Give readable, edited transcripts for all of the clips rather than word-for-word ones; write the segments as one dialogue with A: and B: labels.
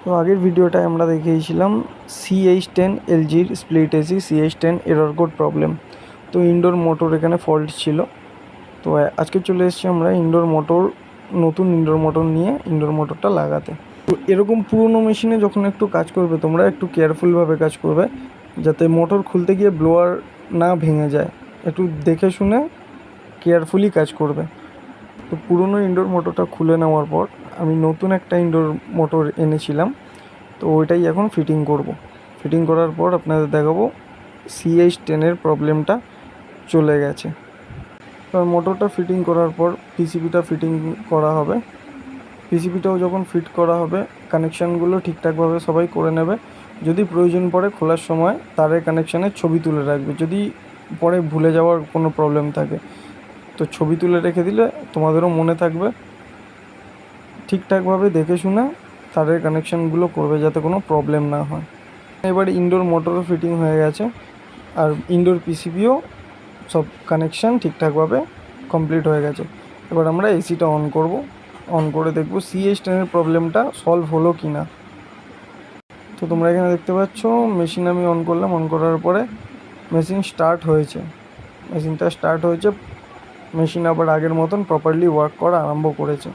A: তো আগের ভিডিওটায় আমরা দেখিয়েছিলাম CH10 LGর split AC CH10 error code problem. তো ইনডোর মোটর এখানে ফল্ট ছিল। তো আজকে চলে এসেছি আমরা নতুন ইনডোর মোটর নিয়ে ইনডোর মোটরটা লাগাতে। তো এরকম পুরনো মেশিনে যখন একটু কাজ করবে তোমরা একটু কেয়ারফুলভাবে কাজ করবে, যাতে মোটর খুলতে গিয়ে ব্লোয়ার না ভেঙে যায়। একটু দেখে শুনে কেয়ারফুলি কাজ করবে। তো পুরনো ইনডোর মোটরটা খুলে নেওয়ার পর আমি নতুন একটা ইনডোর মোটর এনেছিলাম, তো ওইটাই এখন ফিটিং করব। ফিটিং করার পর আপনাদের দেখাবো CH10 প্রবলেমটা চলে গেছে। তো মোটরটা ফিটিং করার পর পিসিবিটা ফিটিং করা হবে। পিসিবিটাও যখন ফিট করা হবে কানেকশানগুলো ঠিকঠাকভাবে সবাই করে নেবে। যদি প্রয়োজন পড়ে খোলার সময় তারের কানেকশানের ছবি তুলে রাখবে, যদি পরে ভুলে যাওয়ার কোনো প্রবলেম থাকে তো ছবি তুলে রেখে দিলে তোমাদেরও মনে থাকবে। ঠিকঠাকভাবে দেখে শুনে তারের কানেকশানগুলো করবে যাতে কোনো প্রবলেম না হয়। এবার ইনডোর মোটরও ফিটিং হয়ে গেছে আর ইনডোর পিসিবিও সব কানেকশান ঠিকঠাকভাবে কমপ্লিট হয়ে গেছে। এবার আমরা এসিটা অন করব। অন করে দেখব CH10 প্রবলেমটা সলভ হলো কি না। তো তোমরা এখানে দেখতে পাচ্ছ মেশিন আমি অন করলাম। অন করার পরে মেশিনটা স্টার্ট হয়েছে। মেশিন আবার আগের মতন প্রপারলি ওয়ার্ক করা আরম্ভ করেছে।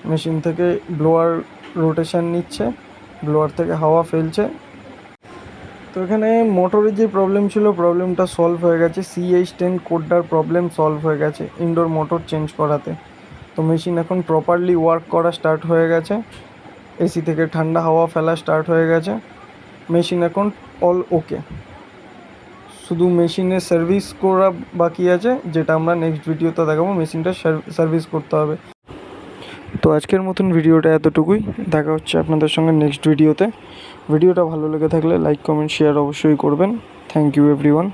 A: মেশিন থেকে ব্লোয়ার রোটেশন নিচ্ছে, ব্লোয়ার থেকে হাওয়া ফেলছে। তো এখানে মোটরের যে প্রবলেম ছিল প্রবলেমটা সলভ হয়ে গেছে। CH10 কোডটার প্রবলেম সলভ হয়ে গেছে ইনডোর মোটর চেঞ্জ করাতে। তো মেশিন এখন প্রপারলি ওয়ার্ক করা স্টার্ট হয়ে গেছে। এসি থেকে ঠান্ডা হাওয়া ফেলা স্টার্ট হয়ে গেছে। মেশিন এখন অল ওকে। শুধু মেশিনের সার্ভিস করা বাকি আছে, যেটা আমরা নেক্সট ভিডিওতে দেখাবো। মেশিনটা সার্ভিস করতে হবে। তো আজকের মতন ভিডিওটা এতটুকুই। দেখা হচ্ছে আপনাদের সঙ্গে নেক্সট ভিডিওতে। ভিডিওটা ভালো লেগে থাকলে লাইক কমেন্ট শেয়ার অবশ্যই করবেন। Thank you everyone.